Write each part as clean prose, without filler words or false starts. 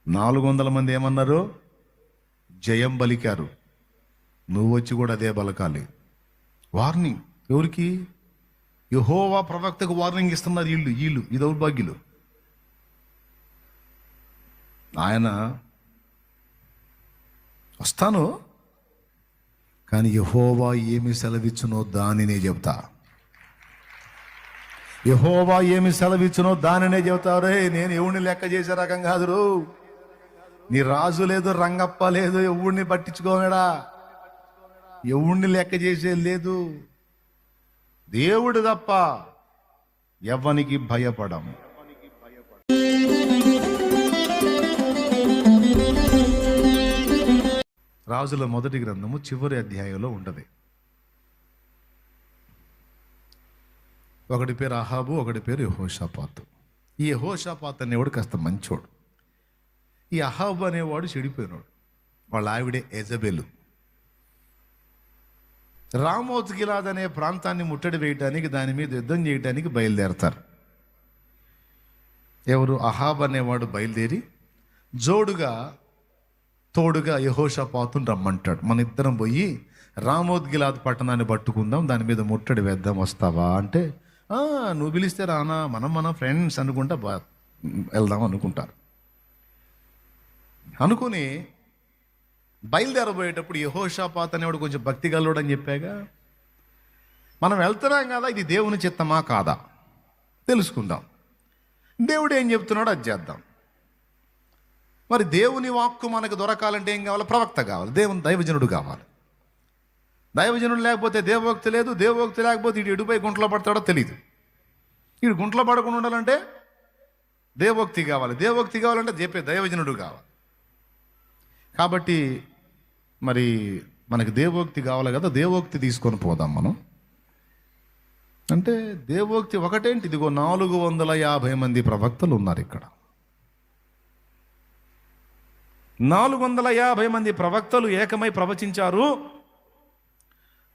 400 మంది ఏమన్నారు? జయం బలికారు. నువ్వు వచ్చి కూడా అదే బలకాలి. వార్నింగ్ ఎవరికి? యెహోవా ప్రవక్తకు వార్నింగ్ ఇస్తున్నారు వీళ్ళు ఈ దౌర్భాగ్యులు. ఆయన వస్తాను, కానీ యెహోవా ఏమి సెలవిచ్చునో దానినే చెబుతా. యెహోవా ఏమి సెలవిచ్చునో దానినే చెబుతారు. నేను ఎవడిని లెక్క చేసే రకం కాదురు. నీ రాజు లేదు, రంగప్ప లేదు, ఎవడిని పట్టించుకోమేడా, ఎవడిని లెక్క చేసేది లేదు. దేవుడు తప్ప ఎవ్వనికి భయపడం. రాజుల మొదటి గ్రంథము చివరి అధ్యాయంలో ఉండదు. ఒకటి పేరు అహాబు, ఒకటి పేరు యెహోషాపాతు. ఈ యెహోషాపాతు అనేవాడు కాస్త మంచోడు. ఈ అహాబు అనేవాడు చెడిపోయినాడు. వాళ్ళ ఆవిడే యెజబెలు. రామోత్ గిలాద్ అనే ప్రాంతాన్ని ముట్టడి వేయడానికి, దాని మీద యుద్ధం చేయడానికి బయలుదేరతారు. ఎవరు? అహాబ్ అనేవాడు బయలుదేరి తోడుగా యెహోషాపాతుని రమ్మంటాడు. మన ఇద్దరం పోయి రామోత్ గిలాద్ పట్టణాన్ని పట్టుకుందాం, దాని మీద ముట్టడి వేద్దాం, వస్తావా అంటే, నువ్వు పిలిస్తే రానా, మన ఫ్రెండ్స్ అనుకుంటా వెళ్దాం అనుకుంటారు. అనుకుని బయలుదేరబోయేటప్పుడు యెహోషాపాతు అనేవాడు కొంచెం భక్తి గల్లోడు అని చెప్పాగా, మనం వెళ్తున్నాం కదా, ఇది దేవుని చిత్తమా కాదా తెలుసుకుందాం, దేవుడు ఏం చెప్తున్నాడో అది చేద్దాం. మరి దేవుని వాక్కు మనకు దొరకాలంటే ఏం కావాలి? ప్రవక్త కావాలి, దైవజనుడు కావాలి. దైవజనుడు లేకపోతే దేవభక్తి లేదు, దేవభక్తి లేకపోతే ఇటు ఎడుపై గుంటలో పడతాడో తెలియదు. ఇటు గుంటలో పడకుండా ఉండాలంటే దేవభక్తి కావాలి, దేవభక్తి కావాలంటే దైవజనుడు కావాలి. కాబట్టి మరి మనకి దేవోక్తి కావాలి కదా, దేవోక్తి తీసుకొని పోదాం మనం అంటే. దేవోక్తి ఒకటేంటి, ఇదిగో 450 మంది ప్రవక్తలు ఉన్నారు ఇక్కడ. 450 మంది ప్రవక్తలు ఏకమై ప్రవచించారు,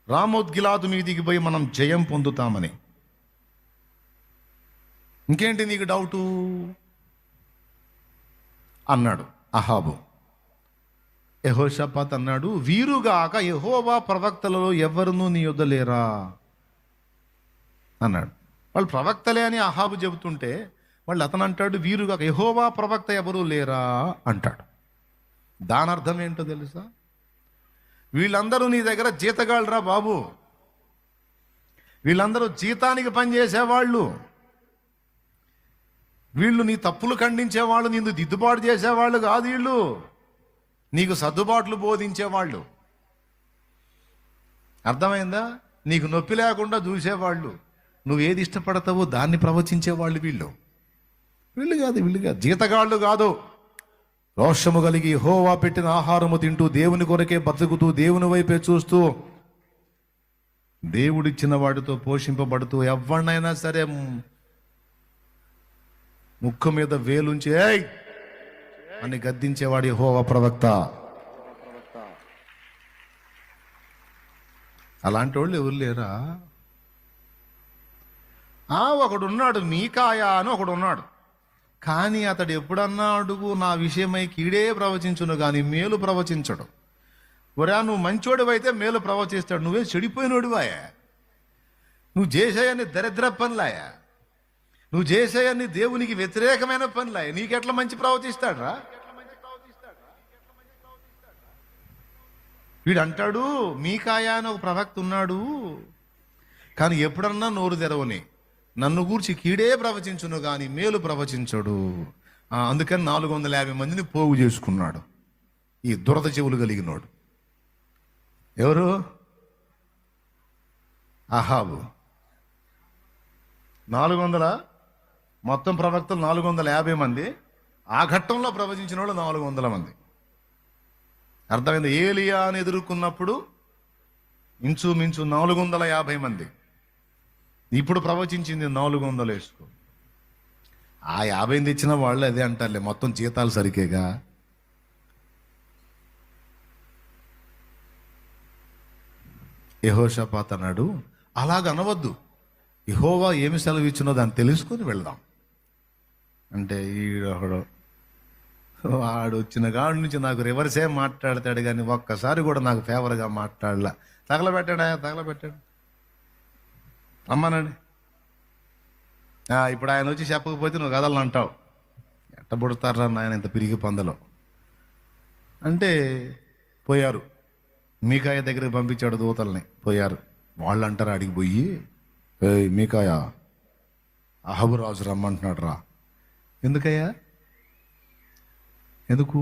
రామోత్ గిలాదు మీదికి పోయి మనం జయం పొందుతామని. ఇంకేంటి నీకు డౌటు అన్నాడు అహాబు. యెహోషాపాతు అన్నాడు, వీరుగాక యెహోవా ప్రవక్తలలో ఎవరునూ నీ యొద్ద లేరా అన్నాడు. వాళ్ళు ప్రవక్తలే అని అహాబు చెబుతుంటే వాళ్ళు అతను అంటాడు, వీరుగాక యెహోవా ప్రవక్త ఎవరూ లేరా అంటాడు. దాని అర్థం ఏంటో తెలుసా? వీళ్ళందరూ నీ దగ్గర జీతగాళ్ళరా బాబు, వీళ్ళందరూ జీతానికి పనిచేసేవాళ్ళు, వీళ్ళు నీ తప్పులు ఖండించేవాళ్ళు, నిన్ను దిద్దుబాటు చేసేవాళ్ళు కాదు. వీళ్ళు నీకు సర్దుబాట్లు బోధించేవాళ్ళు. అర్థమైందా? నీకు నొప్పి లేకుండా చూసేవాళ్ళు, నువ్వు ఏది ఇష్టపడతావో దాన్ని ప్రవచించేవాళ్ళు వీళ్ళు కాదు. జీతగాళ్ళు కాదు. రోషము కలిగి యెహోవా పెట్టిన ఆహారము తింటూ, దేవుని కొరకే బతుకుతూ, దేవుని వైపే చూస్తూ, దేవుడిచ్చిన వాటితో పోషింపబడుతూ, ఎవరినైనా సరే ముక్కు మీద వేలుంచి ఏయ్ అని గద్దించేవాడు యెహోవా ప్రవక్త. అలాంటి వాళ్ళు ఎవరు లేరా? ఒకడున్నాడు, మీకాయా అని ఒకడున్నాడు. కానీ అతడు ఎప్పుడన్నా అడుగు నా విషయమై కీడే ప్రవచించును కానీ మేలు ప్రవచించడు. ఒరా, నువ్వు మంచోడివైతే మేలు ప్రవచిస్తాడు, నువ్వే చెడిపోయినోడివాయా, నువ్వు చేసేయని దరిద్ర పనులాయా, నువ్వు చేసేయన్ని దేవునికి వ్యతిరేకమైన పనులాయా, నీకెట్లా మంచి ప్రవచిస్తాడురా? వీడు అంటాడు, మీకాయా అని ఒక ప్రవక్త ఉన్నాడు, కానీ ఎప్పుడన్నా నోరు తెరవని, నన్ను గూర్చి కీడే ప్రవచించును కానీ మేలు ప్రవచించడు. అందుకని 450 మందిని పోగు చేసుకున్నాడు ఈ దురద చెవులు కలిగినోడు. ఎవరు? అహాబు. 400 మొత్తం ప్రవక్తలు 450 మంది. ఆ ఘట్టంలో ప్రవచించిన వాళ్ళు 400 మంది. అర్థమైంది? ఏలియాని ఎదుర్కొన్నప్పుడు ఇంచుమించు 450 మంది. ఇప్పుడు ప్రవచించింది 400 వేసుకో. ఆ 50 తెచ్చిన వాళ్ళు అదే అంటారులే, మొత్తం జీతాలు సరికేగా. యెహోషాపాతు అన్నాడు, అలాగ అనవద్దు, యెహోవా ఏమి సెలవు ఇచ్చినో దాన్ని తెలుసుకొని వెళ్దాం అంటే. ఈడొకడు వాడు వచ్చిన కాడి నుంచి నాకు రివర్సే మాట్లాడతాడు, కానీ ఒక్కసారి కూడా నాకు ఫేవర్గా మాట్లాడలా. తగలబెట్టాడు అమ్మానండి. ఇప్పుడు ఆయన వచ్చి చెప్పకపోతే నువ్వు కదలని అంటావు. ఎట్ట పుడతారా నాయన ఇంత పిరిగి పందలో అంటే. పోయారు, మీకాయ దగ్గరికి పంపించాడు దూతల్ని. పోయారు, వాళ్ళు అంటారు అడిగి పోయి, మీకాయ అహబు రాజు రమ్మంటున్నాడు రా. ఎందుకయ్యా? ఎందుకు?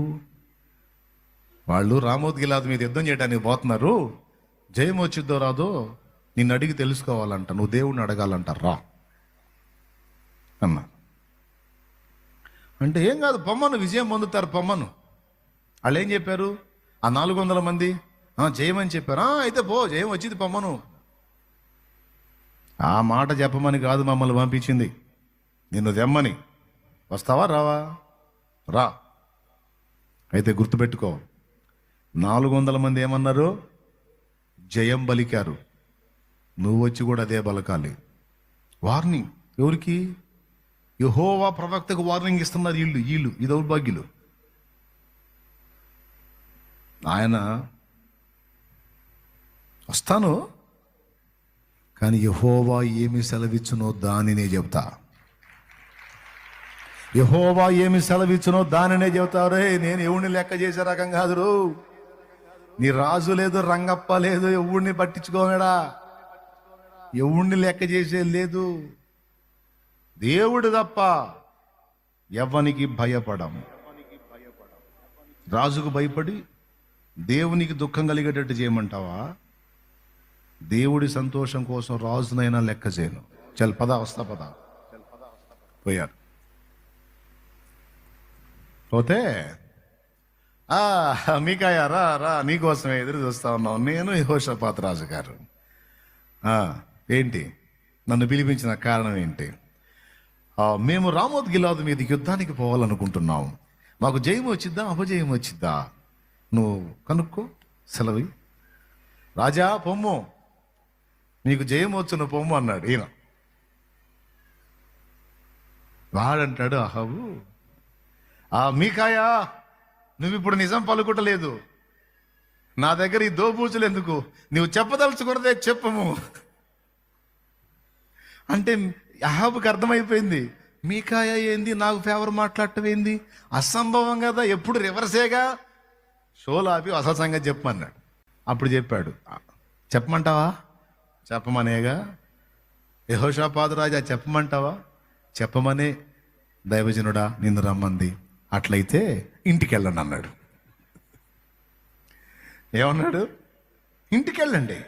వాళ్ళు రామోత్ గిలాద్ మీద యుద్ధం చేయడానికి పోతున్నారు, జయం వచ్చిద్దో రాదో నిన్ను అడిగి తెలుసుకోవాలంట, నువ్వు దేవుణ్ణి అడగాలంటారు రా అన్నా. అంటే ఏం కాదు, పొమ్మను, విజయం పొందుతారు, పొమ్మను. వాళ్ళు ఏం చెప్పారు? ఆ 400 మంది జయమని చెప్పారు. అయితే పో, జయం వచ్చింది, పొమ్మను. ఆ మాట చెప్పమని కాదు మమ్మల్ని పంపించింది, నిన్ను తెమ్మని. వస్తావా రావా? రా. అయితే గుర్తుపెట్టుకో, 400 మంది ఏమన్నారు? జయం బలికారు. నువ్వు వచ్చి కూడా అదే బలకాలి. వార్నింగ్ ఎవరికి? యెహోవా ప్రవక్తకు వార్నింగ్ ఇస్తున్నారు వీళ్ళు. ఈ దౌర్భాగ్యులు. ఆయన వస్తాను, కానీ యెహోవా ఏమి సెలవిచ్చునో దానినే చెబుతా. యెహోవా ఏమి సెలవిచ్చునో దానినే చెబుతారే. నేను ఎవడిని లెక్క చేసే రకం కాదు. నీ రాజు లేదు, రంగప్ప లేదు, ఎవడిని పట్టించుకోమేడా, ఎవడిని లెక్క చేసే లేదు. దేవుడు తప్ప ఎవ్వనికి భయపడం. రాజుకు భయపడి దేవునికి దుఃఖం కలిగేటట్టు చేయమంటావా? దేవుడి సంతోషం కోసం రాజునైనా లెక్క చేయను. చల్ పద, వస్తా పద. పోయారు. పోతే మీకాయ రా రా, నీకోసమే ఎదురు చూస్తా ఉన్నావు, నేను యెహోషాపాతు రాజు గారు. ఏంటి నన్ను పిలిపించిన కారణం ఏంటి? మేము రామోత్ గిలాదు మీద యుద్ధానికి పోవాలనుకుంటున్నాం. మాకు జయం వచ్చిద్దా అపజయం వచ్చిద్దా నువ్వు కనుక్కో, సెలవి. రాజా పొమ్ము, నీకు జయం వచ్చును పొమ్ము అన్నాడు ఈయన. వాడంటాడు అహాబు, మీకాయా నువ్వు ఇప్పుడు నిజం పలుకుటలేదు, నా దగ్గర ఈ దోబూచులు ఎందుకు, నువ్వు చెప్పదలుచుకున్నదే చెప్పము. అంటే అహాబుకి అర్థమైపోయింది, మీకాయ ఏంది నాకు ఫేవర్ మాట్లాడటం ఏంది, అసంభవం కదా, ఎప్పుడు రివర్సేగా. షోలాపి అసలు సంగతి చెప్పమన్నాడు. అప్పుడు చెప్పాడు, చెప్పమంటావా? చెప్పమనేగా. యెహోషాపాతు రాజా చెప్పమంటావా? చెప్పమనే దైవజనుడా నిన్ను రమ్మంది. అట్లయితే ఇంటికి వెళ్ళండి అన్నాడు. ఏమన్నాడు? ఇంటికి వెళ్ళండి.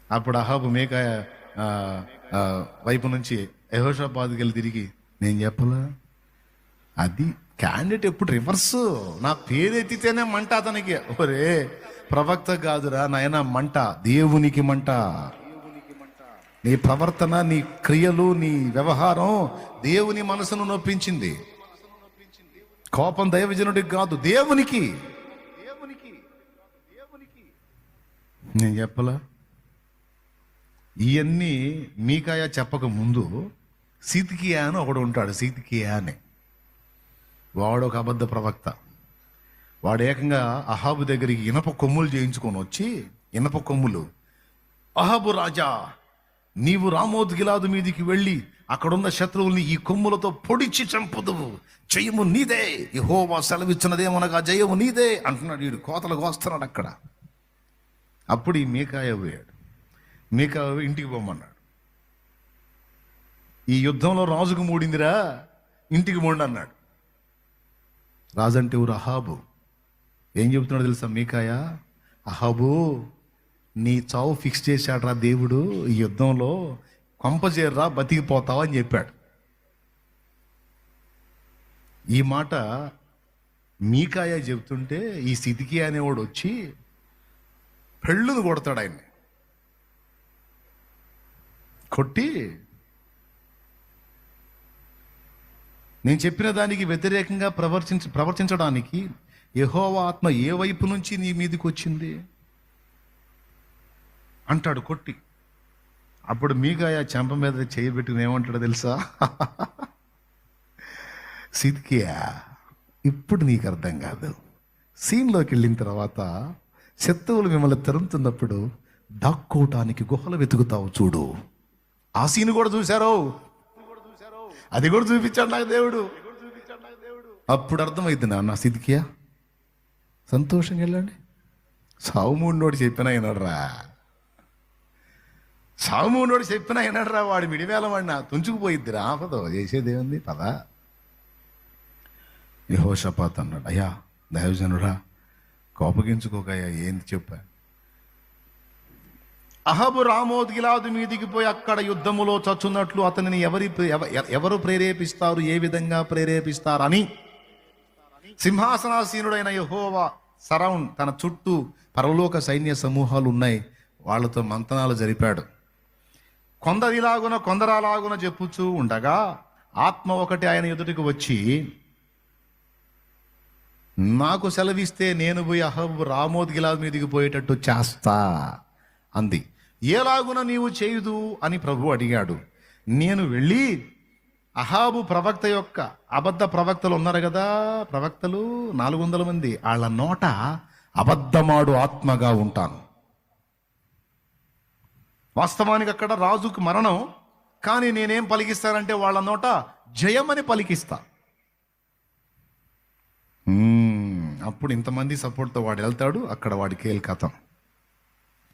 అప్పుడు అహాబు మీకాయ వైపు నుంచి యెహోషాపాతుకి వెళ్ళి తిరిగి, నేను చెప్పలా, అది క్యాండిడేట్ ఎప్పుడు రివర్స్, నా పేరు ఎత్తితేనే మంట అతనికి. ఒరే ప్రవక్త కాదురా నాయన, మంట దేవునికి మంట. నీ ప్రవర్తన, నీ క్రియలు, నీ వ్యవహారం దేవుని మనసును నొప్పించింది. కోపం దైవజనుడికి కాదు, దేవునికి. నేను చెప్పలా? ఇవన్నీ మీకాయ చెప్పక ముందు సిద్కియా అని ఒకడు ఉంటాడు. సిద్కియా అని వాడు ఒక అబద్ధ ప్రవక్త. వాడు ఏకంగా అహాబు దగ్గరికి ఇనప కొమ్ములు చేయించుకొని వచ్చి, ఇనప కొమ్ములు, అహాబు రాజా నీవు రామోత్ గిలాదు మీదికి వెళ్ళి అక్కడున్న శత్రువుల్ని ఈ కొమ్ములతో పొడిచి చంపుదువు, జయము నీదే, యెహోవా సెలవిచ్చినదేమనగా జయము నీదే అంటున్నాడు. వీడు కోతలు కోస్తున్నాడు అక్కడ. అప్పుడు ఈ మీకాయ పోయాడు. మీకాయ ఇంటికి పోమన్నాడు. ఈ యుద్ధంలో రాజుకు మూడిందిరా, ఇంటికి మూడు అన్నాడు. రాజు అంటే ఊరు అహాబు. ఏం చెబుతున్నాడు తెలుసా మీకాయ? అహాబు నీ చావు ఫిక్స్ చేశాడ్రా దేవుడు, ఈ యుద్ధంలో కొంపచేర్రా బతికిపోతావా అని చెప్పాడు. ఈ మాట మీకాయ చెబుతుంటే ఈ సిద్కియా అనేవాడు వచ్చి పెళ్ళును కొడతాడు. ఆయన్ని కొట్టి, నేను చెప్పిన దానికి వ్యతిరేకంగా ప్రవర్తించడానికి యెహోవా ఆత్మ ఏ వైపు నుంచి నీ మీదకి వచ్చింది అంటాడు కొట్టి. అప్పుడు మీకాయ చెంప మీద చేయబెట్టుకుని ఏమంటాడో తెలుసా? సిద్కియా, ఇప్పుడు నీకు అర్థం కాదు. సీన్లోకి వెళ్ళిన తర్వాత శత్రువులు మిమ్మల్ని తరుముతున్నప్పుడు దాక్కోవటానికి గుహలు వెతుకుతావు చూడు. ఆ సీన్ కూడా చూశారు, అది కూడా చూపించాడు నాకు దేవుడు. అప్పుడు అర్థమైంది నా సిద్కియా, సంతోషంగా వెళ్ళండి. సావుమూడినోడు చెప్పిన అయినాడురా, సావుమూడినోడు చెప్పిన అయినాడురా. వాడు మిడివేల వాడిన తుంచుకుపోయిద్ది రా, ఆపదో చేసేదేముంది పదా. యెహోషాపాతు అన్నాడు, అయ్యా దైవజనుడా కోపగించుకోకయ్యా, ఏంది చెప్పా. అహబు రామోత్ గిలాదు మీదికి పోయి అక్కడ యుద్ధములో చచ్చున్నట్లు అతనిని ఎవరు ప్రేరేపిస్తారు, ఏ విధంగా ప్రేరేపిస్తారని సింహాసనాసీనుడైన యెహోవా సరౌండ్, తన చుట్టూ పరలోక సైన్య సమూహాలు ఉన్నాయి, వాళ్ళతో మంతనాలు జరిపాడు. కొందరిలాగున కొందరలాగున చెప్పుచూ ఉండగా ఆత్మ ఒకటి ఆయన ఎదుటికి వచ్చి, నాకు సెలవిస్తే నేను పోయి అహబు రామోత్ గిలాదు మీదికి పోయేటట్టు చేస్తా అంది. ఏలాగున నీవు చేయుదు అని ప్రభు అడిగాడు. నేను వెళ్ళి అహాబు ప్రవక్త యొక్క, అబద్ధ ప్రవక్తలు ఉన్నారు కదా, ప్రవక్తలు 400 మంది, వాళ్ళ నోట అబద్ధమాడు ఆత్మగా ఉంటాను. వాస్తవానికి అక్కడ రాజుకు మరణం, కానీ నేనేం పలికిస్తానంటే వాళ్ళ నోట జయమని పలికిస్తా. అప్పుడు ఇంతమంది సపోర్ట్తో వాడు వెళ్తాడు, అక్కడ వాడి కేల్ కథం,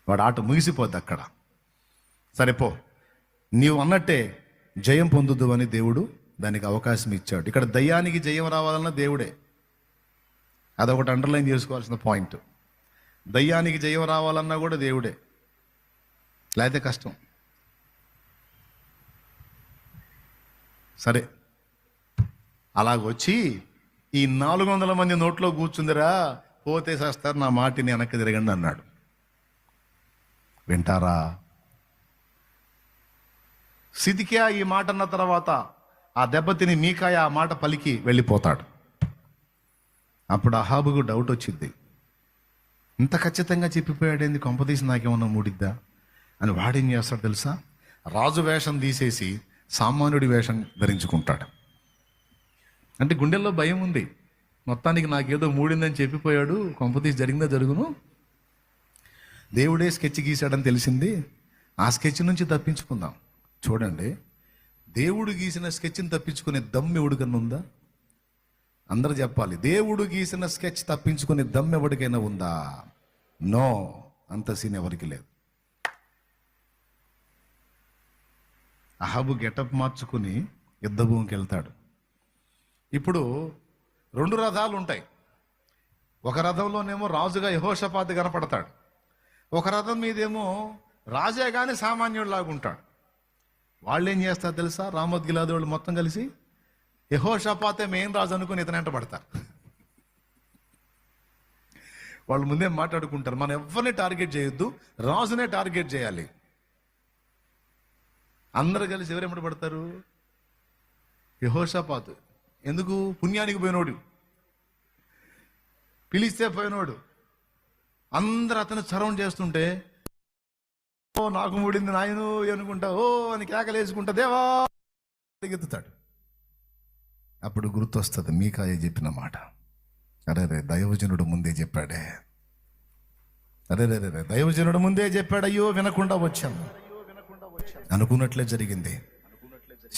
వాడు ఆట ముగిసిపోద్ది అక్కడ. సరేపో, నీవు అన్నట్టే జయం పొందుదు అని దేవుడు దానికి అవకాశం ఇచ్చాడు. ఇక్కడ దయ్యానికి జయం రావాలన్న దేవుడే, అదొకటి అండర్లైన్ చేసుకోవాల్సిన పాయింట్. దయ్యానికి జయం రావాలన్నా కూడా దేవుడే, లేకపోతే కష్టం. సరే, అలాగొచ్చి ఈ 400 మంది నోట్లో కూర్చుందిరా, పోతే చేస్తారు, నా మాటిని వెనక్కి తిరగండి అన్నాడు. వింటారా? సిద్కియా ఈ మాట అన్న తర్వాత ఆ దెబ్బతిని మీకాయ ఆ మాట పలికి వెళ్ళిపోతాడు. అప్పుడు అహాబుకు డౌట్ వచ్చింది, ఇంత ఖచ్చితంగా చెప్పిపోయాడేంది, కొంపదీసి నాకేమన్నా మూడిద్దా అని. వాడేం చేస్తాడు తెలుసా, రాజు వేషం తీసేసి సామాన్యుడి వేషం ధరించుకుంటాడు. అంటే గుండెల్లో భయం ఉంది, మొత్తానికి నాకేదో మూడిందని చెప్పిపోయాడు, కొంపదీసి జరిగిందా జరుగును, దేవుడే స్కెచ్ గీశాడని తెలిసింది, ఆ స్కెచ్ నుంచి తప్పించుకుందాం. చూడండి, దేవుడు గీసిన స్కెచ్ని తప్పించుకునే దమ్ము ఎవడికన్నా ఉందా? అందరూ చెప్పాలి, దేవుడు గీసిన స్కెచ్ తప్పించుకునే దమ్ము ఎవరికైనా ఉందా? నో, అంత సీన్ ఎవరికి లేదు. అహాబు గెటప్ మార్చుకుని యుద్ధభూమికి వెళ్తాడు. ఇప్పుడు 2 రథాలు ఉంటాయి. ఒక రథంలోనేమో రాజుగా యెహోషాపాతు కనపడతాడు, ఒక రథం మీదేమో రాజే కానీ సామాన్యుడిలాగా ఉంటాడు. వాళ్ళు ఏం చేస్తారు తెలుసా, రామోత్ గిలాదు వాళ్ళు మొత్తం కలిసి యెహోషాపాతే మెయిన్ రాజు అనుకుని ఇతను వెంట పడతారు. వాళ్ళు ముందే మాట్లాడుకుంటారు, మనం ఎవరిని టార్గెట్ చేయొద్దు, రాజునే టార్గెట్ చేయాలి. అందరూ కలిసి ఎవరెంబడి పడతారు? యెహోషాపాతు. ఎందుకు? పుణ్యానికి పోయినోడు, పిలిస్తే పోయినోడు. అందరూ అతను సరౌండ్ చేస్తుంటే, ఓ నాకు మూడింది నాయను అనుకుంటా, ఓ అని కేకలేసుకుంటా దేవా ఎత్తుతాడు. అప్పుడు గుర్తొస్తుంది మీకాయ చెప్పిన మాట, అరే రే దైవజనుడు ముందే చెప్పాడే, అరే రే రే దైవజనుడు ముందే చెప్పాడు, అయ్యో వినకుండా వచ్చాము అనుకున్నట్లే జరిగింది.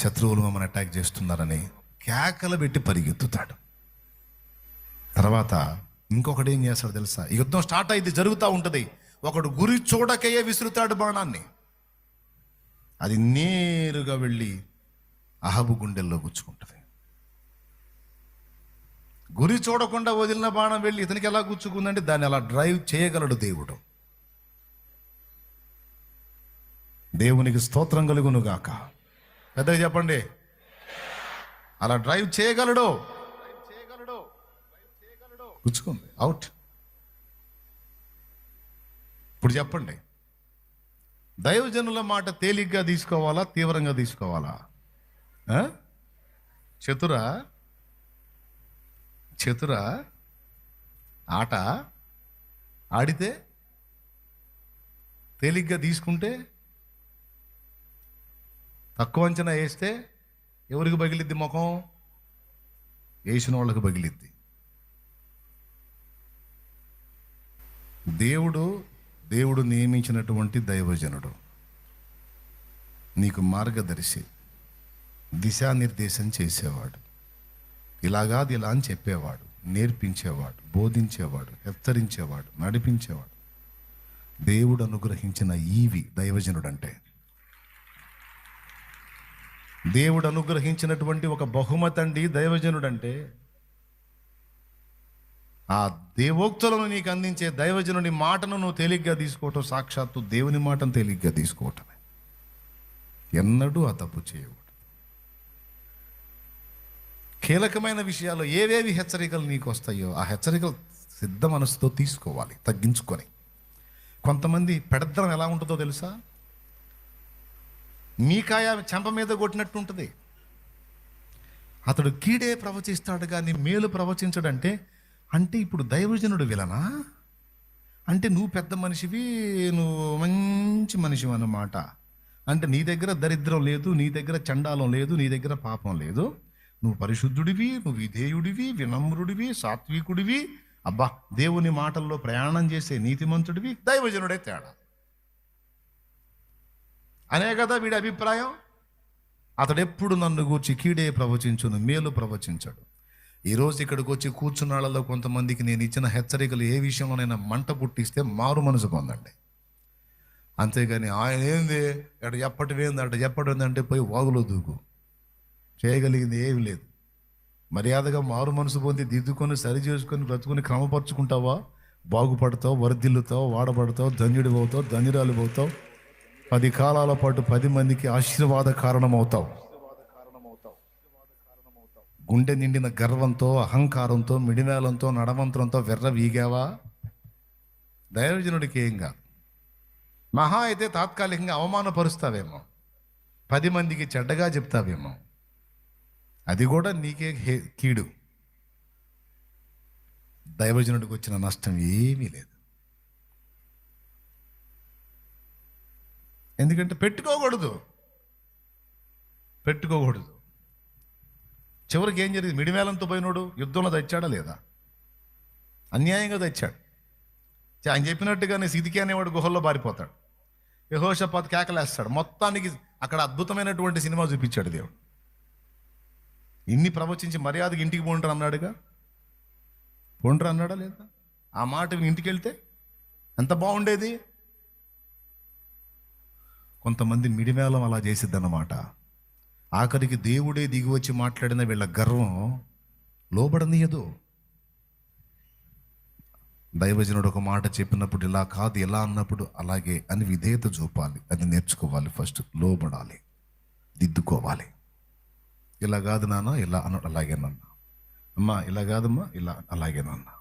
శత్రువులు మమ్మల్ని అటాక్ చేస్తున్నారని కేకలు పెట్టి పరిగెత్తుతాడు. తర్వాత ఇంకొకటి ఏం చేస్తాడు తెలుసా, ఈ యుద్ధం స్టార్ట్ అయింది, జరుగుతూ ఉంటుంది. ఒకడు గురి చూడకయే విసురుతాడు బాణాన్ని, అది నేరుగా వెళ్ళి అహాబు గుండెల్లో గుచ్చుకుంటుంది. గురి చూడకుండా వదిలిన బాణం వెళ్ళి ఇతనికి ఎలా గుచ్చుకుందంటే దాన్ని అలా డ్రైవ్ చేయగలడు దేవుడు. దేవునికి స్తోత్రం కలుగును గాక. పెద్దగా చెప్పండి, అలా డ్రైవ్ చేయగలడు. గుచ్చుకుంది, అవుట్. ఇప్పుడు చెప్పండి, దైవజనుల మాట తేలిగ్గా తీసుకోవాలా, తీవ్రంగా తీసుకోవాలా? చతురా చతురా ఆట ఆడితే తేలిగ్గా తీసుకుంటే, తక్కువ అంచనా వేస్తే ఎవరికి పగిలిద్ది ముఖం? వేసిన వాళ్ళకి పగిలిద్ది. దేవుడు నియమించినటువంటి దైవజనుడు నీకు మార్గదర్శి, దిశానిర్దేశం చేసేవాడు, ఇలాగాది ఇలా అని చెప్పేవాడు, నేర్పించేవాడు, బోధించేవాడు, హెచ్చరించేవాడు, నడిపించేవాడు. దేవుడు అనుగ్రహించిన ఈవి దైవజనుడు అంటే. దేవుడు అనుగ్రహించినటువంటి ఒక బహుమతి అండి దైవజనుడు అంటే. ఆ దేవోక్తులను నీకు అందించే దైవజనుని మాటను నువ్వు తేలిగ్గా తీసుకోవటం, సాక్షాత్తు దేవుని మాటను తేలిగ్గా తీసుకోవటమే. ఎన్నడూ ఆ తప్పు చేయకూడదు. కీలకమైన విషయాల్లో ఏవేవి హెచ్చరికలు నీకు వస్తాయో ఆ హెచ్చరికలు సిద్ధ మనసుతో తీసుకోవాలి, తగ్గించుకొని. కొంతమంది పెడద్దరం ఎలా ఉంటుందో తెలుసా? మీకాయ చెంప మీద కొట్టినట్టు ఉంటుంది. అతడు కీడే ప్రవచిస్తాడు కానీ మేలు ప్రవచించడంటే, అంటే ఇప్పుడు దైవజనుడు విలనా? అంటే నువ్వు పెద్ద మనిషివి, నువ్వు మంచి మనిషివి అన్నమాట. అంటే నీ దగ్గర దరిద్రం లేదు, నీ దగ్గర చండాలం లేదు, నీ దగ్గర పాపం లేదు, నువ్వు పరిశుద్ధుడివి, నువ్వు విధేయుడివి, వినమ్రుడివి, సాత్వికుడివి, అబ్బా దేవుని మాటల్లో ప్రయాణం చేసే నీతిమంతుడివి, దైవజనుడే తేడా అనే కదా వీడి అభిప్రాయం. అతడెప్పుడు నన్ను గూర్చి కీడే ప్రవచించును, మేలు ప్రవచించాడు. ఈరోజు ఇక్కడికి వచ్చి కూర్చున్నాళ్ళలో కొంతమందికి నేను ఇచ్చిన హెచ్చరికలు ఏ విషయంలోనైనా మంట పుట్టిస్తే మారు మనసు పొందండి. అంతేగాని ఆయన ఏంది అట చెప్పటమేంది అట చెప్పటందంటే పోయి వాగులో దూకు. చేయగలిగింది ఏమి లేదు. మర్యాదగా మారు మనసు పొంది దిద్దుకొని సరి చేసుకొని బ్రతుకుని క్రమపరుచుకుంటావా, బాగుపడతావు, వర్ధిల్లుతావు, వాడబడతావు, ధన్యుడి అవుతావు, ధన్యురాలు అవుతావు, 10 కాలాల పాటు 10 మందికి ఆశీర్వాద కారణమవుతావు. గుండె నిండిన గర్వంతో, అహంకారంతో, మిడిమేళంతో, నడమంత్రంతో వెర్ర వీగావా, దైవజనుడికి ఏం కాదు. మహా అయితే తాత్కాలికంగా అవమానపరుస్తావేమో, 10 మందికి చెడ్డగా చెప్తావేమో, అది కూడా నీకే కీడు. దైవజనుడికి వచ్చిన నష్టం ఏమీ లేదు. ఎందుకంటే పెట్టుకోకూడదు. చివరికి ఏం జరిగింది? మిడిమేళంతో పోయినోడు యుద్ధంలో తెచ్చాడా లేదా? అన్యాయంగా తెచ్చాడు. ఆయన చెప్పినట్టుగానే సిదికి అనేవాడు గుహల్లో పారిపోతాడు. యెహోషాపాతు కేకలేస్తాడు. మొత్తానికి అక్కడ అద్భుతమైనటువంటి సినిమా చూపించాడు దేవుడు. ఇన్ని ప్రవచించి మర్యాదకి ఇంటికి పోండ్రు అన్నాడుగా. పోండ్రు అన్నాడా లేదా? ఆ మాట ఇంటికి వెళ్తే ఎంత బాగుండేది. కొంతమంది మిడిమేళం అలా చేసిద్దన్నమాట. ఆఖరికి దేవుడే దిగి వచ్చి మాట్లాడిన వీళ్ళ గర్వం లోబడనీయదు. దైవజనుడు ఒక మాట చెప్పినప్పుడు ఇలా కాదు, ఎలా అన్నప్పుడు అలాగే అని విధేయత చూపాలి. అది నేర్చుకోవాలి. ఫస్ట్ లోబడాలి, దిద్దుకోవాలి. ఇలా కాదు నాన్న, ఇలా అన్న అలాగేనన్నా, అమ్మా ఇలా కాదమ్మా, ఇలా అలాగేనన్నా.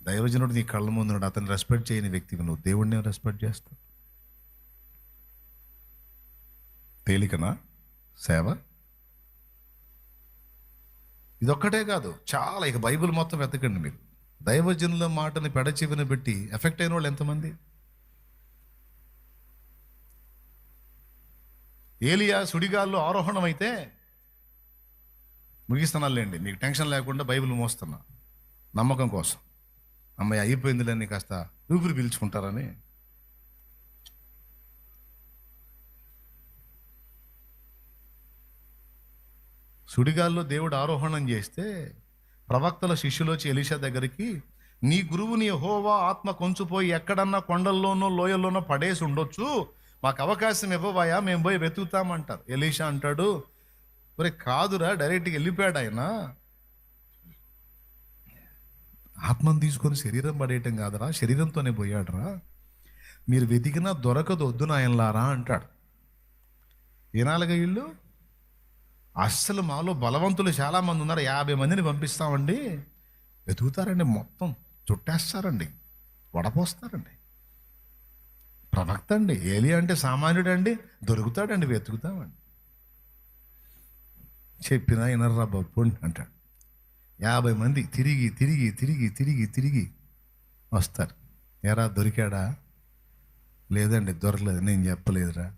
దైవజనుడు నీ కళ్ళ ముందు అతను రెస్పెక్ట్ చేయని వ్యక్తివి, నువ్వు దేవుడిని రెస్పెక్ట్ చేస్తావు. తేలికనా సేవ? ఇదొక్కటే కాదు, చాలా. ఇక బైబిల్ మొత్తం వెతకండి మీరు. దైవజనుల మాటని పెడచెవిన పెట్టి ఎఫెక్ట్ అయిన వాళ్ళు ఎంతమంది? ఏలియా సుడిగాల్లో ఆరోహణం అయితే, ముగిస్తున్నానులేండి మీకు టెన్షన్ లేకుండా బైబిల్ మోస్తున్నా నమ్మకం కోసం. అమ్మాయి అయిపోయిందిలేని కాస్త ఊపిరి పీల్చుకుంటారని. సుడిగాల్లో దేవుడు ఆరోహణం చేస్తే ప్రవక్తల శిష్యులొచ్చి ఎలీషా దగ్గరికి, నీ గురువుని యెహోవా ఆత్మ కొంచెపోయి ఎక్కడన్నా కొండల్లోనో లోయల్లోనో పడేసి ఉండొచ్చు, మాకు అవకాశం ఇవ్వవాయా, మేము పోయి వెతుకుతామంటారు. ఎలీషా అంటాడు, ఒరే కాదురా, డైరెక్ట్గా వెళ్ళిపోయాడు ఆయన. ఆత్మను తీసుకొని శరీరం పడేయటం కాదురా, శరీరంతోనే పోయాడురా, మీరు వెతికినా దొరకదు, వద్దు నాయనలారా అంటాడు. ఏనాలుగా వీళ్ళు అస్సలు మాలో బలవంతులు చాలామంది ఉన్నారు, 50 మందిని పంపిస్తామండి, వెతుకుతారండి, మొత్తం చుట్టేస్తారండి, వడపోస్తారండి. ప్రవక్త అండి, ఏలియా అంటే సామాన్యుడు అండి, దొరుకుతాడండి, వెతుకుతామండి. చెప్పినా వినర్రా బాబు అంటాడు. 50 మంది తిరిగి తిరిగి తిరిగి తిరిగి తిరిగి వస్తారు. ఎరా దొరికాడా? లేదండి, దొరకలేదు, నేను చెప్పలేదురా.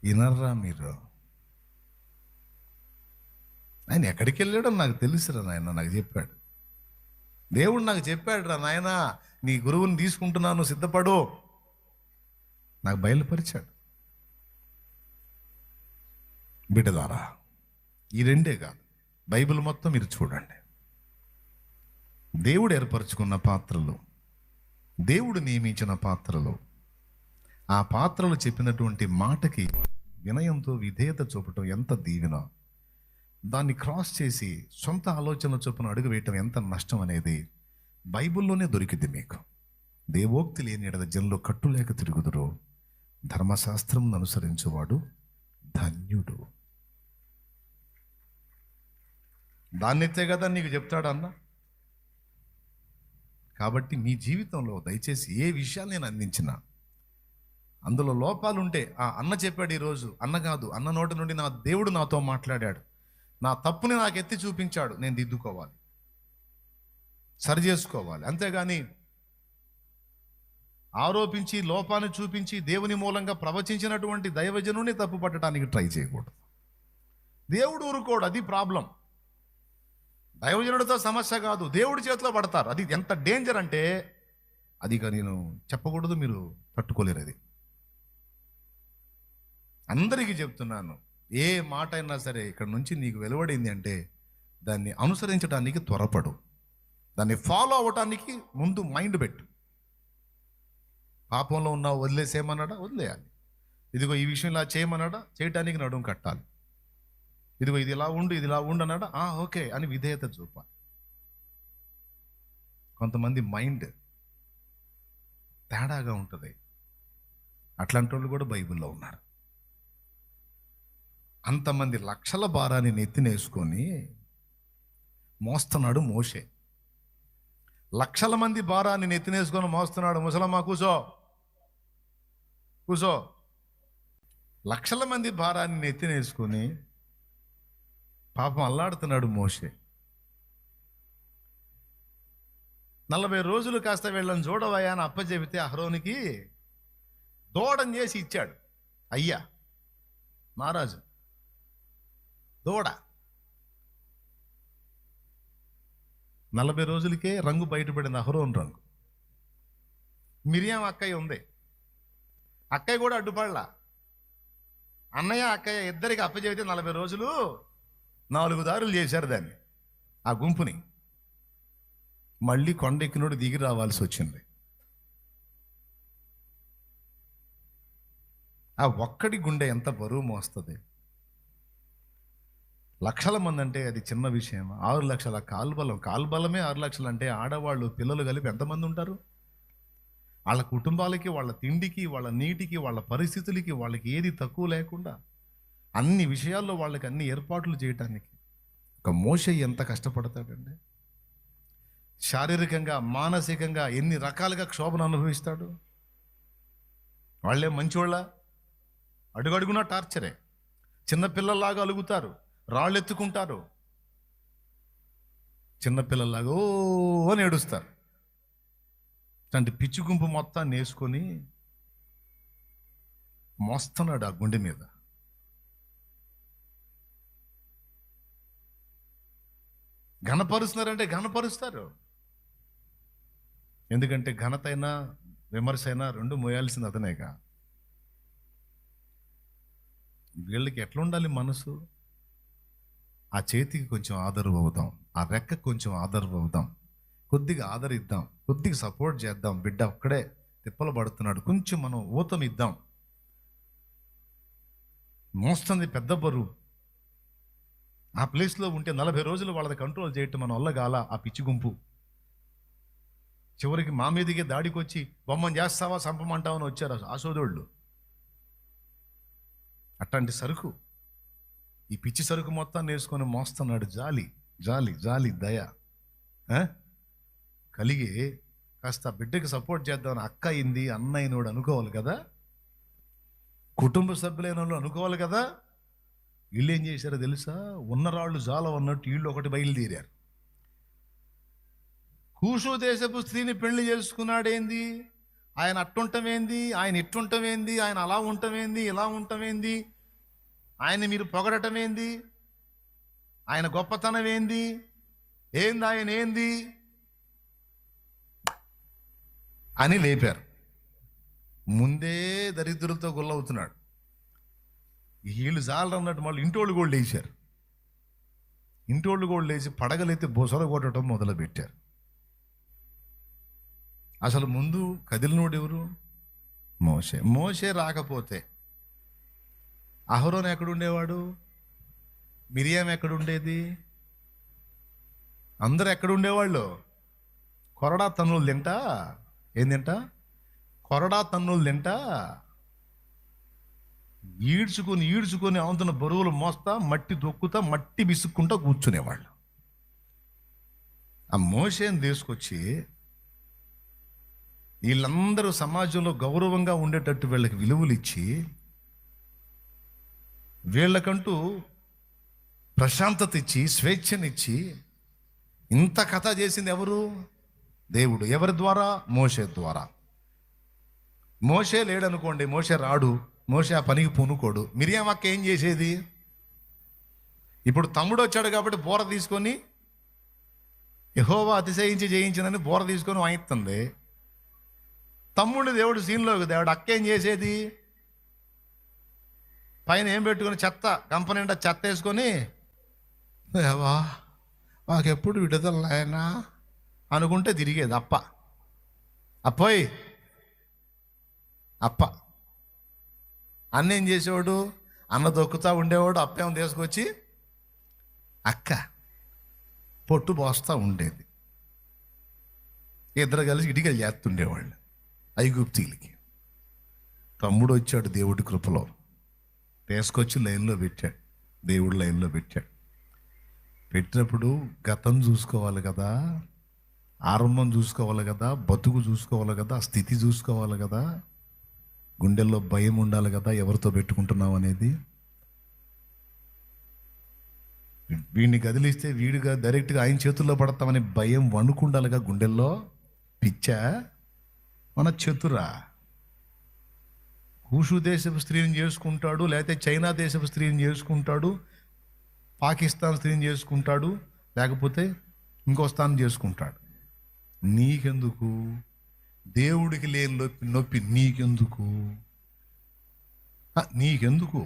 వినర్రా మీరు. ఆయన ఎక్కడికి వెళ్ళాడో నాకు తెలుసురా నాయన, నాకు చెప్పాడు. దేవుడు నాకు చెప్పాడు రా నాయన, నీ గురువుని తీసుకుంటున్నాను, సిద్ధపడు, నాకు బయలుపరిచాడు. బిడ్డలారా, ఈ రెండే కాదు, బైబిల్ మొత్తం మీరు చూడండి. దేవుడు ఏర్పరచుకున్న పాత్రలు, దేవుడు నియమించిన పాత్రలు, ఆ పాత్రలు చెప్పినటువంటి మాటకి వినయంతో విధేయత చూపటం ఎంత దీవెన, దాన్ని క్రాస్ చేసి సొంత ఆలోచనల చొప్పున అడుగు వేయటం ఎంత నష్టం అనేది బైబిల్లోనే దొరికింది మీకు. దేవోక్తి లేని ఎడల జనులు కట్టులేక తిరుగుదురు, ధర్మశాస్త్రం అనుసరించేవాడు ధన్యుడు. దాన్నెత్తే కదా నీకు చెప్తాడు అన్న. కాబట్టి మీ జీవితంలో దయచేసి ఏ విషయాలు నేను అందించినా అందులో లోపాలుంటే, అన్న చెప్పాడు ఈరోజు, అన్న కాదు, అన్న నోటి నుండి నా దేవుడు నాతో మాట్లాడాడు, నా తప్పుని నాకు ఎత్తి చూపించాడు, నేను దిద్దుకోవాలి, సరి చేసుకోవాలి. అంతేగాని ఆరోపించి లోపాన్ని చూపించి దేవుని మూలంగా ప్రవచించినటువంటి దైవజనుని తప్పు పట్టడానికి ట్రై చేయకూడదు. దేవుడు ఊరుకోడు, అది ప్రాబ్లం. దైవజనుడితో సమస్య కాదు, దేవుడి చేతిలో పడతారు. అది ఎంత డేంజర్ అంటే, అది నేను చెప్పకూడదు, మీరు తట్టుకోలేరు. అది అందరికీ చెప్తున్నాను, ఏ మాట అయినా సరే ఇక్కడ నుంచి నీకు వెలువడింది అంటే దాన్ని అనుసరించడానికి త్వరపడు, దాన్ని ఫాలో అవ్వటానికి ముందు మైండ్ పెట్టు. పాపంలో ఉన్నావు, వదిలేసేయమన్నాడా, వదిలేయాలి. ఇదిగో ఈ విషయం ఇలా చేయమన్నాడా, చేయటానికి నడుము కట్టాలి. ఇదిగో ఇది ఇలా ఉండు, ఇది ఇలా ఉండు అన్నాడా, ఓకే అని విధేయత చూపాలి. కొంతమంది మైండ్ తేడాగా ఉంటుంది, అట్లాంటి వాళ్ళు కూడా బైబిల్లో ఉన్నారు. అంతమంది లక్షల భారాన్ని నెత్తినేసుకొని మోస్తున్నాడు మోషే. లక్షల మంది భారాన్ని నెత్తినేసుకొని మోస్తున్నాడు. ముసలమ్మ కూసో కూసో. లక్షల మంది భారాన్ని నెత్తినేసుకొని పాపం అల్లాడుతున్నాడు మోషే. 40 రోజులు కాస్త వీళ్ళని చూడవయ్యా అని అప్పచెబితే అహరోనికి దూడం చేసి ఇచ్చాడు. అయ్యా మహారాజు దూడ 40 రోజులకే రంగు బయటపడింది, అహరోన్ రంగు. మిరియాం అక్కయ్య ఉంది, అక్కయ్య కూడా అడ్డుపడలా. అన్నయ్య అక్కయ్య ఇద్దరికి అప్పచెబితే 40 రోజులు 4 దారులు చేశారు దాన్ని, ఆ గుంపుని. మళ్ళీ కొండెక్కినోడు దిగి రావాల్సి వచ్చింది. ఆ ఒక్కడి గుండె ఎంత బరువు మోస్తుంది. లక్షల మంది అంటే అది చిన్న విషయం. 6 లక్షల కాల్బలమే 6 లక్షలు అంటే ఆడవాళ్ళు పిల్లలు కలిపి ఎంతమంది ఉంటారు? వాళ్ళ కుటుంబాలకి, వాళ్ళ తిండికి, వాళ్ళ నీటికి, వాళ్ళ పరిస్థితులకి, వాళ్ళకి ఏది తక్కువ లేకుండా అన్ని విషయాల్లో వాళ్ళకి అన్ని ఏర్పాట్లు చేయటానికి ఒక మోషే ఎంత కష్టపడతాడండి. శారీరకంగా, మానసికంగా ఎన్ని రకాలుగా క్షోభను అనుభవిస్తాడు. వాళ్ళే మంచివాళ్ళ, అడుగడుగునా టార్చరే. చిన్నపిల్లల్లాగా అలుగుతారు, రాళ్ళు ఎత్తుకుంటారు, చిన్నపిల్లల్లాగా ఓ అని ఏడుస్తారు. అంటే పిచ్చి గుంపు మొత్తాన్ని వేసుకొని మోస్తున్నాడు ఆ గుండె మీద. ఘనపరుస్తున్నారంటే ఘనపరుస్తారు. ఎందుకంటే ఘనత అయినా విమర్శ అయినా రెండు మోయాల్సింది అతనేగా. వీళ్ళకి ఎట్లా ఉండాలి మనసు? ఆ చేతికి కొంచెం ఆదరవు అవుదాం, ఆ రెక్కకి కొంచెం ఆదరవు అవుదాం, కొద్దిగా ఆదరిద్దాం, కొద్దిగా సపోర్ట్ చేద్దాం. బిడ్డ ఒక్కడే తిప్పలు పడుతున్నాడు, కొంచెం మనం ఊతం ఇద్దాం. మోస్తుంది పెద్ద బరువు. ఆ ప్లేస్లో ఉంటే 40 రోజులు వాళ్ళని కంట్రోల్ చేయటం మన వల్ల గాల. ఆ పిచ్చి గుంపు చివరికి మా మీదకే దాడికి వచ్చి బొమ్మను చేస్తావా, చంపమంటావా అని వచ్చారు ఆశోదోళ్ళు. అట్లాంటి సరుకు, ఈ పిచ్చి సరుకు మొత్తాన్ని వేసుకొని మోస్తున్నాడు. జాలి జాలి జాలి దయ కలిగి కాస్త బిడ్డకి సపోర్ట్ చేద్దామని అక్క అయింది, అన్న అయినోడు అనుకోవాలి కదా, కుటుంబ సభ్యులైన వాళ్ళు అనుకోవాలి కదా. వీళ్ళు ఏం చేశారో తెలుసా? ఉన్నరాళ్ళు జాలం అన్నట్టు వీళ్ళు ఒకటి బయలుదేరారు. కూషు దేశపు స్త్రీని పెళ్లి చేసుకున్నాడేంది, ఆయన అట్టుంటమేంది, ఆయన ఇట్టుంటమేంది, ఆయన అలా ఉంటమేంది, ఇలా ఉంటమేంది, ఆయన మీరు పొగడటమేంది, ఆయన గొప్పతనం ఏంది? ఆయన ఏంది అని లేపారు. ముందే దరిద్రులతో గుల్లవుతున్నాడు. వీళ్ళు చాలు అన్నట్టు మళ్ళీ ఇంటోళ్ళు కూడా లేచారు. ఇంటోళ్ళు కూడా లేచి పడగలైతే బొసర కొట్టడం మొదలుపెట్టారు. అసలు ముందు కదిలినోడు ఎవరు? మోషే. మోషే రాకపోతే అహరోన్ ఎక్కడుండేవాడు? మిరియాం ఎక్కడుండేది? అందరు ఎక్కడుండేవాళ్ళు? కొరడా తన్నులు తింటా. ఏం తింటా? కొరడా తన్నులు తింటా ఈడ్చుకొని అవుతున్న బరువులు మోస్తా, మట్టి దొక్కుతా, మట్టి విసుక్కుంటా కూర్చునేవాళ్ళు. ఆ మోషేని తీసుకొచ్చి వీళ్ళందరూ సమాజంలో గౌరవంగా ఉండేటట్టు వీళ్ళకి విలువలు ఇచ్చి, వీళ్ళకంటూ ప్రశాంతత ఇచ్చి, స్వేచ్ఛనిచ్చి, ఇంత కథ చేసింది ఎవరు? దేవుడు. ఎవరి ద్వారా? మోషే ద్వారా. మోషే లేడనుకోండి, మోషే రాడు, మోషే ఆ పనికి పూనుకోడు. మిరియాం అక్క ఏం చేసేది? ఇప్పుడు తమ్ముడు వచ్చాడు కాబట్టి బోర తీసుకొని, యెహోవా అతిశయించి జయించిందని బోర తీసుకొని వాయిస్తుంది. తమ్ముడిని దేవుడు సీన్లోకి దేవుడు. అక్క ఏం చేసేది? పైన ఏం పెట్టుకొని చెత్త, కంప నిండా చెత్త వేసుకొని, దేవా మాకెప్పుడు విడుదల నాయనా అనుకుంటే తిరిగేది. అప్పోయ్ అప్ప. అన్న ఏం చేసేవాడు? అన్న దొక్కుతా ఉండేవాడు. అప్పేమో తీసుకొచ్చి అక్క పొట్టు పోస్తూ ఉండేది. ఇద్దరు కలిసి ఇటుకలు చేస్తుండేవాళ్ళు ఐగుప్తీలకి. తమ్ముడు వచ్చాడు దేవుడి కృపలో, తీసుకొచ్చి లైన్లో పెట్టాడు. దేవుడు లైన్లో పెట్టాడు. పెట్టినప్పుడు గతం చూసుకోవాలి కదా, ఆరంభం చూసుకోవాలి కదా, బతుకు చూసుకోవాలి కదా, స్థితి చూసుకోవాలి కదా, గుండెల్లో భయం ఉండాలి కదా, ఎవరితో పెట్టుకుంటున్నావు అనేది. వీడిని కదిలిస్తే వీడిగా డైరెక్ట్గా ఆయన చేతుల్లో పడతామని భయం వణుకుండాలిగా గుండెల్లో. పిచ్చా మన చతురా? కూషు దేశపు స్త్రీని చేసుకుంటాడు, లేకపోతే చైనా దేశపు స్త్రీని చేసుకుంటాడు, పాకిస్తాన్ స్త్రీని చేసుకుంటాడు, లేకపోతే ఇంకో స్థానం చేసుకుంటాడు. నీకెందుకు? దేవుడికి లేని నొప్పి నీకెందుకు? నీకెందుకు?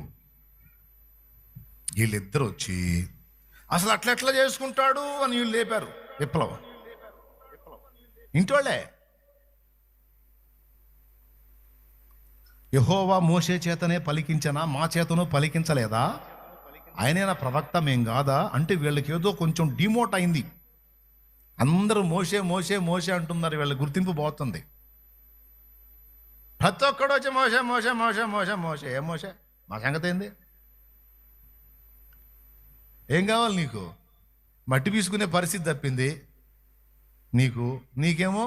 వీళ్ళిద్దరు వచ్చి అసలు అట్లా చేసుకుంటాడు అని వీళ్ళు లేపారు. విప్లవం. ఇంటోళ్ళే. యెహోవా మోషే చేతనే పలికించనా, మా చేతను పలికించలేదా? ఆయనే నా ప్రవక్త, మేం కాదా? అంటే వీళ్ళకి ఏదో కొంచెం డిమోట్ అయింది. అందరూ మోషే మోషే మోషే అంటున్నారు. వీళ్ళ గుర్తింపు పోతుంది. ప్రతి ఒక్కడు వచ్చి మోషే మోషే మోషే మోషే మోషే. ఏం మోషే? మా సంగతి ఏంది? ఏం కావాలి నీకు? మట్టి పీసుకునే పరిస్థితి తప్పింది నీకేమో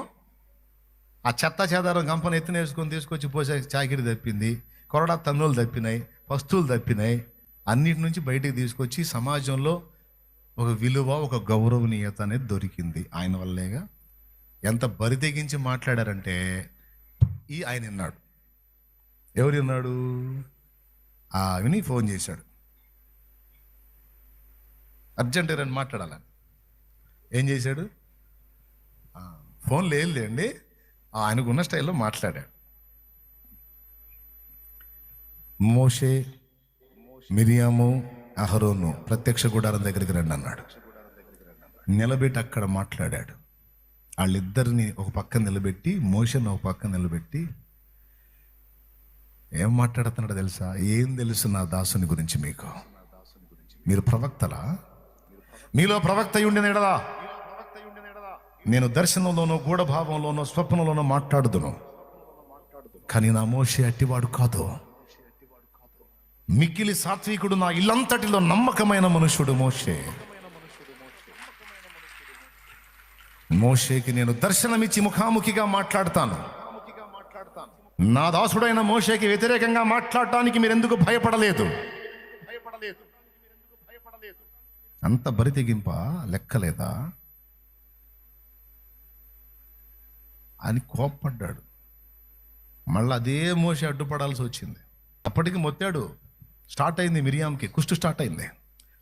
ఆ చెత్త చెదారం గంపను ఎత్తున వేసుకొని తీసుకొచ్చి పోసే చాకిరి తప్పింది, కొరడా తన్నులు తప్పినాయి, వస్తువులు తప్పినాయి. అన్నిటి నుంచి బయటికి తీసుకొచ్చి సమాజంలో ఒక విలువ, ఒక గౌరవనీయత అనేది దొరికింది ఆయన వల్లేగా. ఎంత బరి తెగించి మాట్లాడారంటే ఆయన విన్నాడు. ఎవరు విన్నాడు? విని ఫోన్ చేశాడు. అర్జెంట్ అని మాట్లాడాలని. ఏం చేశాడు? ఫోన్ లేదులేండి, ఆయనకున్న స్టైల్లో మాట్లాడాడు. మోషే, మిరియాము, అహరోను ప్రత్యక్ష గుడారం దగ్గరికి రండి అన్నాడు. నిలబెట్టి అక్కడ మాట్లాడాడు. వాళ్ళిద్దరిని ఒక పక్క నిలబెట్టి, మోషేని ఒక పక్క నిలబెట్టి ఏం మాట్లాడుతున్నాడో తెలుసా? ఏం తెలుసు నా దాసుని గురించి మీకు? మీరు ప్రవక్తలా? మీలో ప్రవక్త ఉండిన ఎడలా నేను దర్శనంలోనో, గూఢభావంలోనో, స్వప్నంలోనో మాట్లాడుదును. కానీ నా మోషే అట్టివాడు కాదు. మిక్కిలి సాత్వికుడు, నా ఇల్లంతటిలో నమ్మకమైన మనుషుడు మోషే. మోషేకి నేను దర్శనమిచ్చి ముఖాముఖిగా మాట్లాడతాను. నా దాసుడైన మోషేకి వ్యతిరేకంగా మాట్లాడటానికి మీరు ఎందుకు భయపడలేదు? అంత బరి తెగింప లెక్కలేదా అని కోప్పడ్డాడు. మళ్ళీ అదే మోషే అడ్డుపడాల్సి వచ్చింది. అప్పటికి మొత్తాడు స్టార్ట్ అయింది. మిరియాంకి కుష్టు స్టార్ట్ అయింది.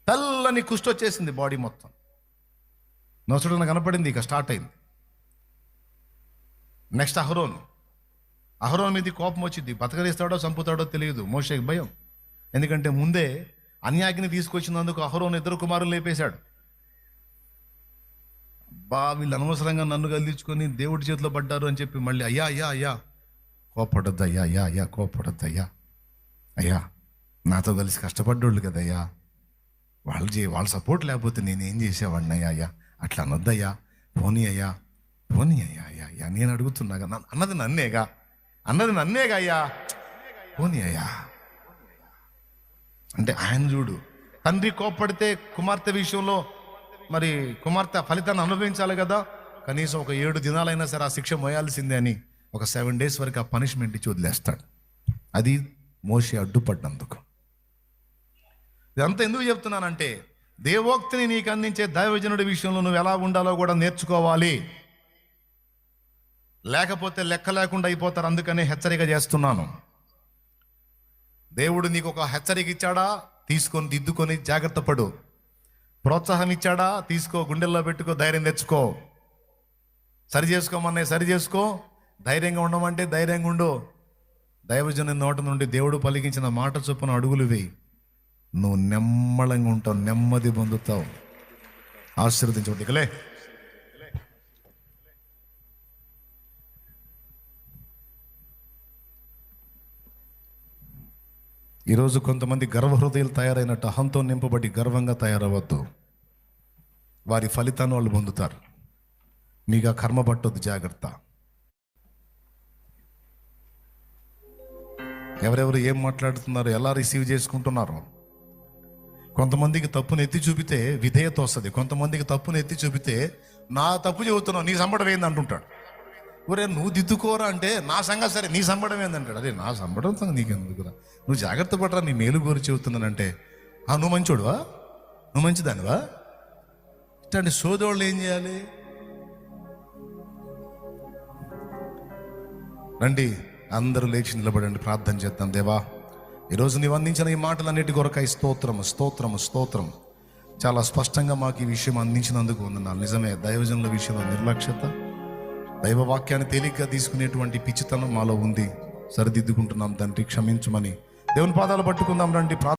తెల్లని కుష్టి వచ్చేసింది బాడీ మొత్తం. నొసడున కనపడింది, ఇక స్టార్ట్ అయింది. నెక్స్ట్ అహరోన్ మీద కోపం వచ్చింది. బతకరిస్తాడో చంపుతాడో తెలియదు. మోషేకి భయం, ఎందుకంటే ముందే అన్యాగ్ని తీసుకొచ్చినందుకు అహరోన్ 2 కుమారులు లేపేశాడు. వీళ్ళు అనవసరంగా నన్ను గల్లించుకొని దేవుడి చేతిలో పడ్డారు అని చెప్పి మళ్ళీ అయ్యా కోపడద్దు అయ్యా కోపడద్దు అయ్యా నాతో కలిసి కష్టపడ్డోళ్ళు కదయ్యా, వాళ్ళ సపోర్ట్ లేకపోతే నేనేం చేసేవాడిని అయ్యా, అట్లా అనొద్దయ్యా, పోనీ అయ్యా నేను అడుగుతున్నాగా, అన్నది నన్నేగా అయ్యా, పోనీ అయ్యా అంటే ఆయన చూడు. తండ్రి కోప్పడితే కుమార్తె విషయంలో మరి కుమార్తె ఫలితాన్ని అనుభవించాలి కదా, కనీసం ఒక 7 దినాలైనా సరే ఆ శిక్ష మోయాల్సిందే అని ఒక 7 days వరకు ఆ పనిష్మెంట్ ఇచ్చి వదిలేస్తాడు. అది మోషే అడ్డుపడ్డందుకు. ఇదంతా ఎందుకు చెప్తున్నానంటే, దేవోక్తిని నీకు అందించే దైవజనుడి విషయంలో నువ్వు ఎలా ఉండాలో కూడా నేర్చుకోవాలి, లేకపోతే లెక్క లేకుండా అయిపోతారు. అందుకనే హెచ్చరిక చేస్తున్నాను. దేవుడు నీకు ఒక హెచ్చరిక ఇచ్చాడా, తీసుకొని దిద్దుకొని జాగ్రత్త పడు. ప్రోత్సాహం ఇచ్చాడా, తీసుకో, గుండెల్లో పెట్టుకో, ధైర్యం తెచ్చుకో. సరి చేసుకోమన్నా సరి చేసుకో, ధైర్యంగా ఉండమంటే ధైర్యంగా ఉండు. దైవజను నోట నుండి దేవుడు పలికించిన మాట చొప్పున అడుగులు వేయి. నువ్వు నెమ్మళంగా ఉంటావు, నెమ్మది పొందుతావు. ఆశీర్వదించబడి ఇకలే. ఈరోజు కొంతమంది గర్వహృదయాలు తయారైనట్టు అహంతో నింపబడి గర్వంగా తయారవద్దు. వారి ఫలితాన్ని వాళ్ళు పొందుతారు. మీకు ఆ కర్మ పట్టొద్దు, జాగ్రత్త. ఎవరెవరు ఏం మాట్లాడుతున్నారో, ఎలా రిసీవ్ చేసుకుంటున్నారో. కొంతమందికి తప్పును ఎత్తి చూపితే విధేయత వస్తుంది. కొంతమందికి తప్పును ఎత్తి చూపితే నా తప్పు చెబుతున్నావు, నీ సంబడం ఏంది అంటుంటాడు. ఒరే నువ్వు దిద్దుకోరా అంటే నా సంగతి సరే, నీ సంబడం ఏందంటాడు. అదే నా సంబడం నీకెందుకురా, నువ్వు జాగ్రత్త పడరా, నీ మేలు కోరి చెబుతున్నానంటే నువ్వు మంచోడువా, నువ్వు మంచిదానివా. ఇట్లాంటి సోదరులు ఏం చేయాలి? రండి అందరూ లేచి నిలబడండి, ప్రార్థన చేద్దాం. దేవా, ఈరోజు నీవు అందించిన ఈ మాటలన్నిటి కొరకై స్తోత్రం. చాలా స్పష్టంగా మాకు ఈ విషయం అందించినందుకు వందనాలు. నిజమే, దైవజనుల విషయంలో నిర్లక్ష్యత, దైవ వాక్యాన్ని తేలిగ్గా తీసుకునేటువంటి పిచ్చితనం మాలో ఉంది. సరిదిద్దుకుంటున్నాం తండ్రి, క్షమించమని దేవుని పాదాలు పట్టుకుందాం. రండి.